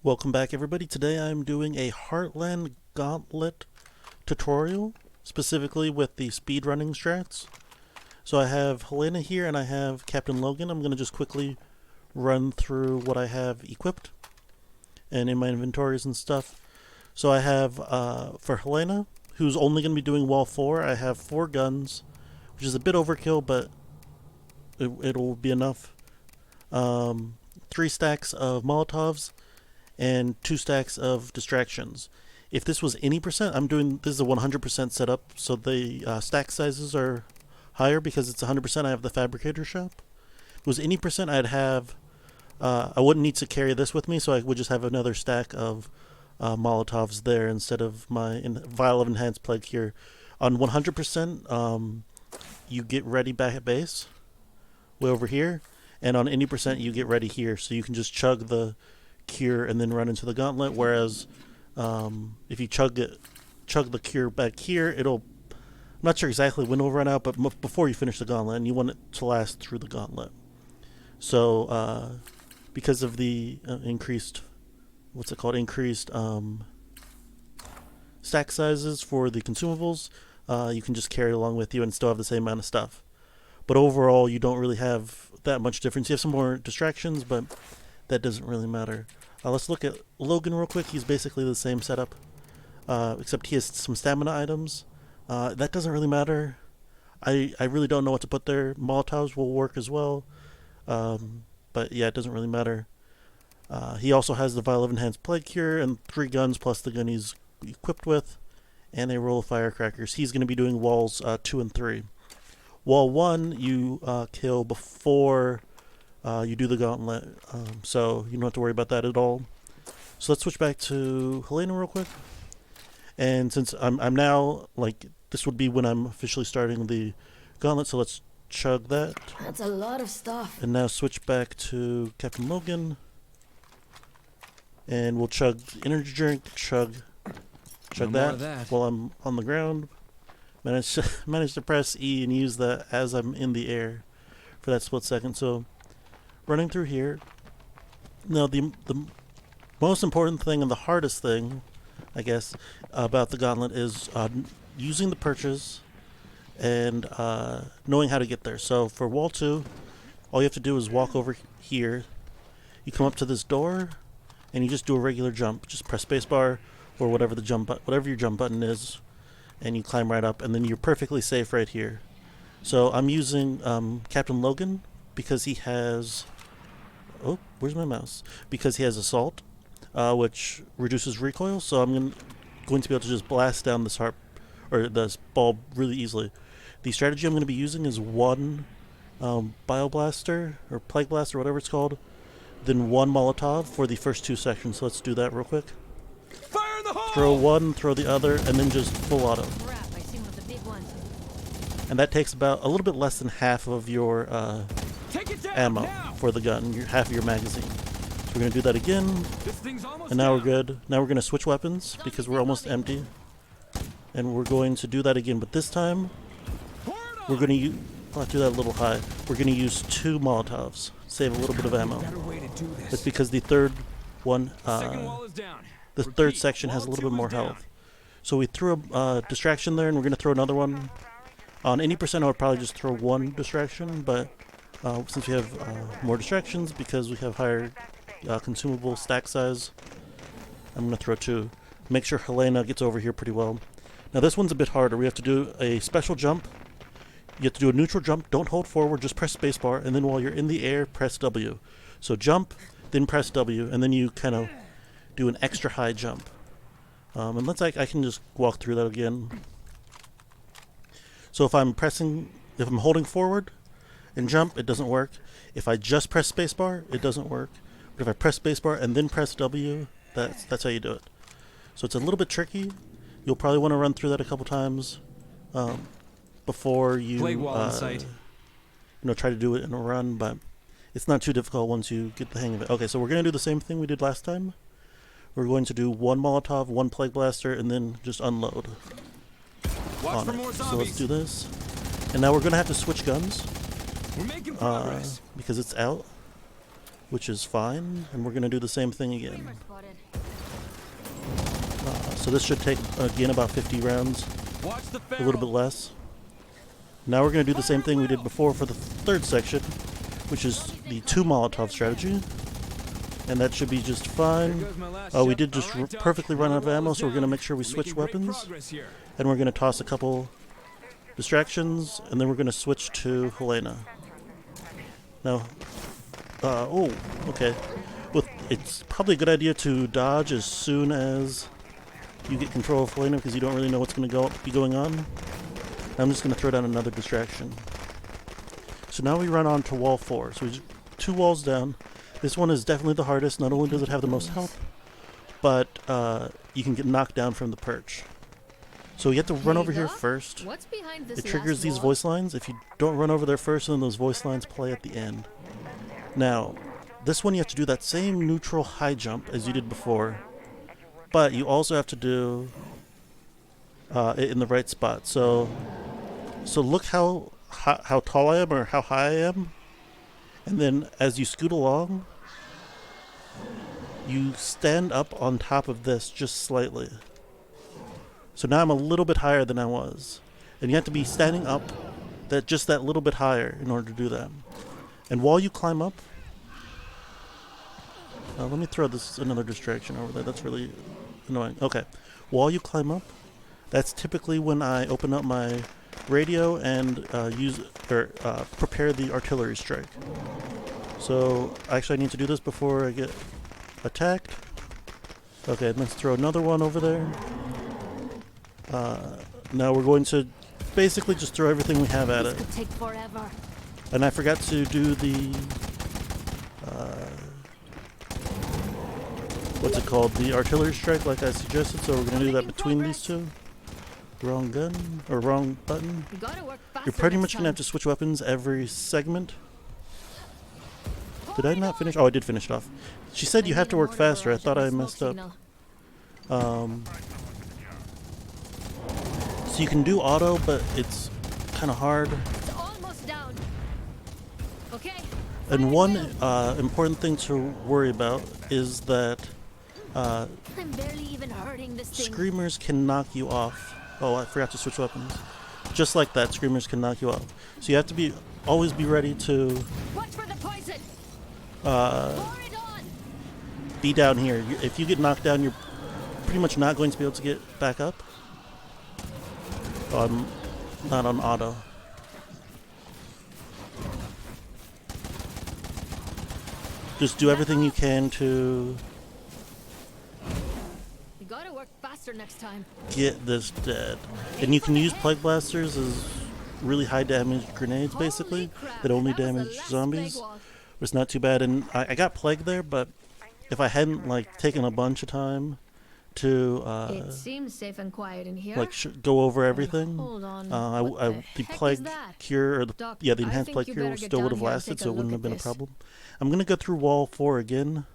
Welcome back, everybody. Today I'm doing a Heartland Gauntlet tutorial, specifically with the speedrunning strats. So I have Helena here and I have Captain Logan. I'm going to just quickly run through what I have equipped and in my inventories and stuff. So I have, for Helena, who's only going to be doing wall 4, I have 4 guns, which is a bit overkill, but it'll be enough. 3 stacks of Molotovs, and 2 stacks of distractions. If this was any percent, this is a 100% setup, so the stack sizes are higher because it's 100%. I have the fabricator shop. If it was any percent, I'd have, I wouldn't need to carry this with me, so I would just have another stack of Molotovs there instead of my vial of enhanced plague here. On 100%, you get ready back at base, way over here, and on any percent, you get ready here, so you can just chug the cure and then run into the gauntlet, whereas if you chug the cure back here, I'm not sure exactly when it'll run out, but before you finish the gauntlet, and you want it to last through the gauntlet. So because of the increased stack sizes for the consumables, you can just carry it along with you and still have the same amount of stuff. But overall, you don't really have that much difference. You have some more distractions, but that doesn't really matter. Let's look at Logan real quick. He's basically the same setup, except he has some stamina items. That doesn't really matter. I really don't know what to put there. Molotovs will work as well, but yeah, it doesn't really matter. He also has the vial of enhanced plague cure and 3 guns plus the gun he's equipped with, and a roll of firecrackers. He's going to be doing walls 2 and 3. Wall 1 you kill before you do the gauntlet, so you don't have to worry about that at all. So let's switch back to Helena real quick. And since I'm now, this would be when I'm officially starting the gauntlet, so let's chug that. That's a lot of stuff. And now switch back to Captain Logan. And we'll chug energy drink, chug that while I'm on the ground. Manage to press E and use that as I'm in the air for that split second. So running through here. Now the most important thing and the hardest thing, I guess, about the gauntlet is using the perches and knowing how to get there. So for wall 2, all you have to do is walk over here. You come up to this door and you just do a regular jump. Just press spacebar or whatever your jump button is, and you climb right up, and then you're perfectly safe right here. So I'm using Captain Logan because he has... Oh, where's my mouse? Because he has assault, which reduces recoil, so I'm going to be able to just blast down this ball really easily. The strategy I'm going to be using is 1 bioblaster or plague blaster, whatever it's called, then 1 Molotov for the first 2 sections. So let's do that real quick. Fire in the hole! Throw 1, throw the other, and then just full auto. And that takes about a little bit less than half of your ammo for the gun, half of your magazine. So we're going to do that again, and now we're good. Now we're going to switch weapons because we're almost empty. And we're going to do that again, but this time we're going to use... I'll do that a little high. We're going to use 2 Molotovs, save a little bit of ammo. It's because the third one, the third section has a little bit more health. So we threw a distraction there, and we're going to throw another one. On any percent, I would probably just throw 1 distraction, but since we have more distractions, because we have higher consumable stack size, I'm going to throw 2. Make sure Helena gets over here pretty well. Now this one's a bit harder. We have to do a special jump. You have to do a neutral jump. Don't hold forward, just press spacebar, and then while you're in the air, press W. So jump, then press W, and then you kind of do an extra high jump. And I can just walk through that again. So if I'm holding forward and jump, it doesn't work. If I just press spacebar, it doesn't work. But if I press spacebar and then press W, that's how you do it. So it's a little bit tricky. You'll probably want to run through that a couple times before you try to do it in a run, but it's not too difficult once you get the hang of it. Okay, so we're going to do the same thing we did last time. We're going to do 1 Molotov, 1 plague blaster, and then just unload. So let's do this. And now we're going to have to switch guns. We're making progress. Because it's out, which is fine. And we're going to do the same thing again. So this should take, again, about 50 rounds, Watch the a little bit barrel. less. Now we're going to do the same thing we did before for the third section, which is the 2 Molotov strategy. And that should be just fine. There goes my last We shot. did just All right, Doc. perfectly run out of Wall ammo, is so we're going to down. make sure we We're switch making great weapons. progress here. And we're going to toss a couple distractions, and then we're going to switch to Helena. Now, oh, okay. Well, it's probably a good idea to dodge as soon as you get control of Helena, because you don't really know what's going to be going on. I'm just going to throw down another distraction. So now we run on to wall 4. So we just 2 walls down. This one is definitely the hardest. Not only does it have the most health, but you can get knocked down from the perch. So you have to run over here first. What's behind this It triggers last these wall? voice lines. If you don't run over there first, then those voice lines play at the end. Now, this one you have to do that same neutral high jump as you did before, but you also have to do it in the right spot. So look how tall I am, or how high I am, and then as you scoot along, you stand up on top of this just slightly. So now I'm a little bit higher than I was. And you have to be standing up just that little bit higher in order to do that. And while you climb up... let me throw another distraction over there. That's really annoying. Okay. While you climb up, that's typically when I open up my radio and prepare the artillery strike. So actually I need to do this before I get attacked. Okay, let's throw another one over there. Now we're going to basically just throw everything we have at This it. could take forever. And I forgot to do the what's it called? The artillery strike like I suggested, so we're going to do that between these two. Wrong gun, or wrong button. You gotta work faster You're pretty next much going to have time. to switch weapons every segment. Did I not finish? Oh, I did finish it off. She said I you have need to a work mortar faster. I barrage thought at my I smoke messed up. signal. So you can do auto, but it's kind of hard. It's almost down. Okay. And one important thing to worry about is that I'm barely even hurting this thing. screamers can knock you off. Oh, I forgot to switch weapons. Just like that, screamers can knock you off. So you have to always be ready to Watch for the poison. Pour it on. be down here. If you get knocked down, you're pretty much not going to be able to get back up. Oh, I'm not on auto. Just do everything you can to You gotta work faster next time. get this dead. And you can use plague blasters as really high damage grenades, basically, Holy crap, that only that was the damage last zombies. plague wall. It's not too bad, and I got plague there, but if I hadn't like taken a bunch of time to It seems safe and quiet in here. like go over everything, Hold on. the heck plague is that? cure, or the Doc, the I enhanced think plague you cure better get still would down have here and lasted, take so a it wouldn't look have been at a this. problem. I'm gonna go through wall 4 again,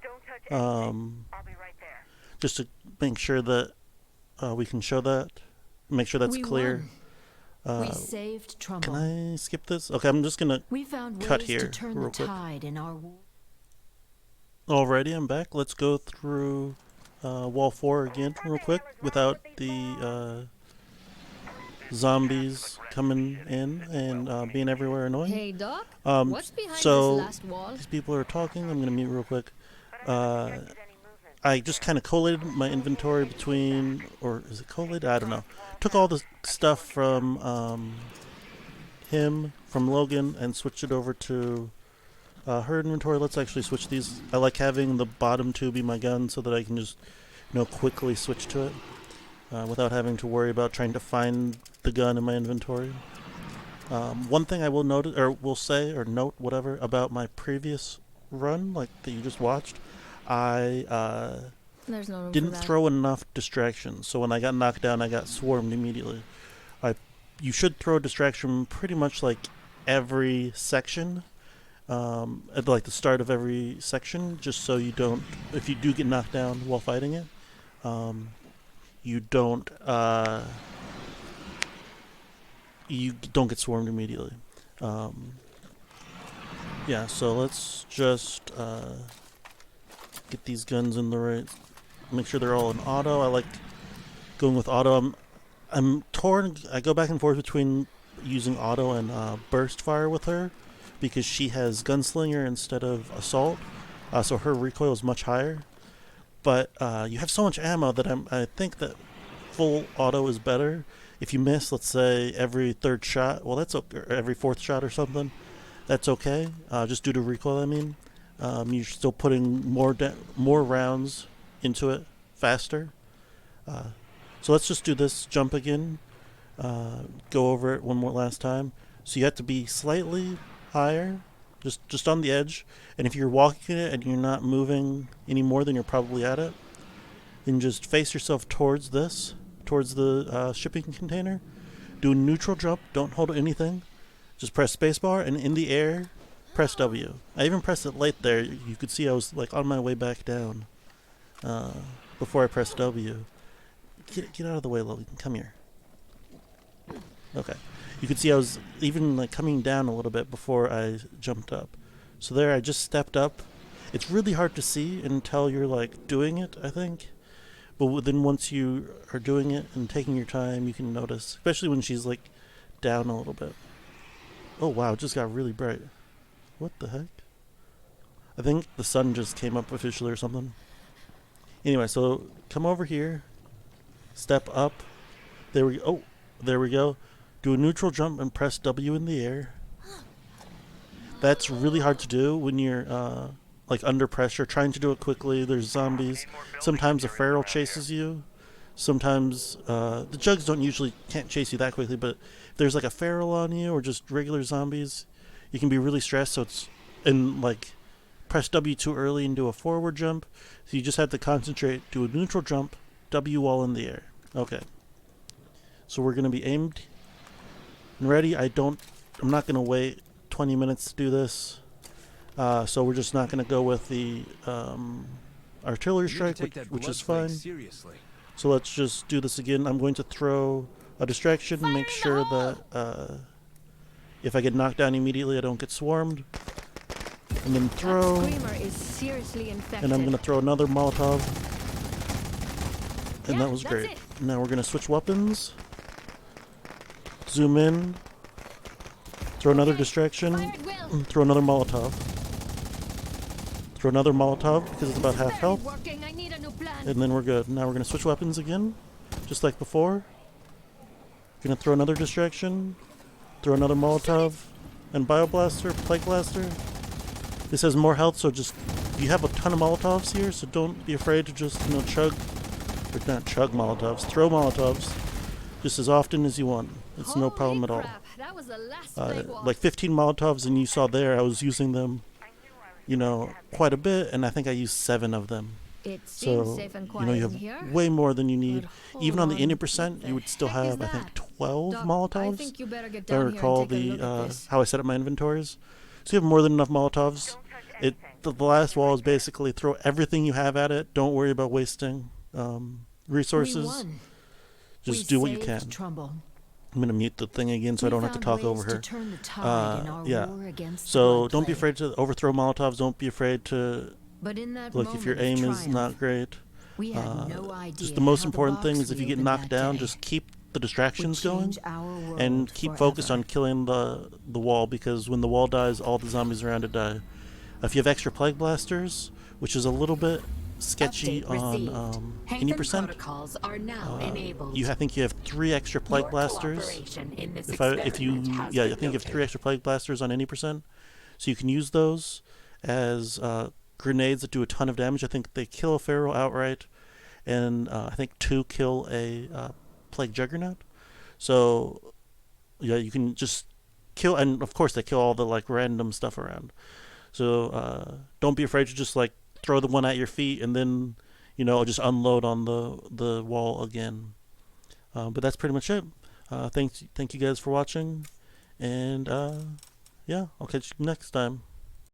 Don't touch anything. I'll be right there. just to make sure that we can show that, make sure that's We clear. won. We saved trouble. Can I skip this? Okay, I'm just gonna We found cut ways here to turn the real quick. tide in our war. Alrighty, I'm back. Let's go through wall 4 again real quick without the zombies coming in and being everywhere annoying. Hey, Doc. What's behind so this last wall? these people are talking. I'm gonna mute real quick. But I haven't detected any movement. I just kind of collated my inventory between, or is it collated? I don't know. Took all the stuff from from Logan, and switched it over to her inventory. Let's actually switch these. I like having the bottom two be my gun so that I can just, quickly switch to it without having to worry about trying to find the gun in my inventory. One thing I will notice, or will say, or note, whatever, about my previous run, like that you just watched, I There's no room didn't for that. throw enough distractions. So when I got knocked down, I got swarmed immediately. You should throw a distraction pretty much like every section, at like the start of every section, just so you don't, if you do get knocked down while fighting it, you don't get swarmed immediately. Yeah, so let's just get these guns in the right, make sure they're all in auto. I like going with auto. I'm torn. I go back and forth between using auto and burst fire with her because she has gunslinger instead of assault, so her recoil is much higher. But you have so much ammo that I think that full auto is better. If you miss, let's say every third shot, well, that's okay, or every fourth shot or something, that's okay. Just due to recoil, I mean, you're still putting more rounds into it faster. So let's just do this jump again. Go over it one more last time. So you have to be slightly higher, just on the edge. And if you're walking it and you're not moving any more than you're probably at it, then just face yourself towards the shipping container. Do a neutral jump. Don't hold anything. Just press spacebar, and in the air, press W. I even pressed it late there. You could see I was like on my way back down before I pressed W. Get out of the way, Logan. Come here. Okay. You could see I was even like coming down a little bit before I jumped up. So there, I just stepped up. It's really hard to see until you're like doing it, I think. But then once you are doing it and taking your time, you can notice, especially when she's like down a little bit. Oh wow, it just got really bright. What the heck? I think the sun just came up officially or something. Anyway, so come over here. Step up. There we go. Oh, there we go. Do a neutral jump and press W in the air. That's really hard to do when you're like under pressure, trying to do it quickly. There's zombies. Sometimes a feral chases you. Sometimes the jugs can't chase you that quickly, but if there's like a feral on you or just regular zombies, you can be really stressed. So press W too early and do a forward jump. So you just have to concentrate, do a neutral jump, W while in the air. Okay. So we're gonna be aimed and ready. I'm not gonna wait 20 minutes to do this. So we're just not going to go with the artillery strike, which is fine. Seriously. So let's just do this again. I'm going to throw a distraction and make sure that if I get knocked down immediately, I don't get swarmed. And then throw. Screamer is seriously infected. And I'm going to throw another Molotov. And Yeah, that was that's great. it. Now we're going to switch weapons. Zoom in. Throw another distraction. Fire at will. Throw another Molotov. Throw another Molotov because it's about half health. Working. I need a new plan. And then we're good. Now we're going to switch weapons again. Just like before. Going to throw another distraction. Throw another Molotov. And Bioblaster. Plague Blaster. This has more health, so just... You have a ton of Molotovs here, so don't be afraid to just, chug... Or not chug Molotovs. Throw Molotovs. Just as often as you want. It's no problem at all. Crap. That was the last plague wall. Like 15 Molotovs, and you saw there I was using them, quite a bit, and I think I used 7 of them. It seems So, safe and quiet you in have here. way more than you need. But Even on the hold on, 80%, what you would still the heck is have, I think, that? 12 Doc, I Molotovs. think you better get If I down here recall and take a look at the this. how I set up my inventories. So you have more than enough Molotovs. The last wall is basically throw everything you have at it. Don't worry about wasting resources. We won. Just We do what you saved can. Trumbull. I'm going to mute the thing again so I We don't have to found talk ways over to her. turn the tide in our Yeah. war against the So blood don't be plague. afraid to overthrow Molotovs. Don't be afraid to But in that look if your moment of aim is triumph, not great. we had no idea Just the most how important thing box is if we you get opened knocked that down, day just keep the would distractions going change our world and keep focused forever. on killing the wall, because when the wall dies, all the zombies around it die. If you have extra plague blasters, which is a little bit sketchy Update on received. Haven 80%, protocols are now enabled. I think you have 3 extra plague Your blasters. cooperation in this I experiment think you has have been 3 noted. extra plague blasters on any percent, so you can use those as grenades that do a ton of damage. I think they kill a feral outright, and I think 2 kill a plague juggernaut. So yeah, you can just kill, and of course they kill all the like random stuff around. So don't be afraid to just like throw the one at your feet and then just unload on the wall again. But that's pretty much it. Thank you guys for watching, and yeah, I'll catch you next time.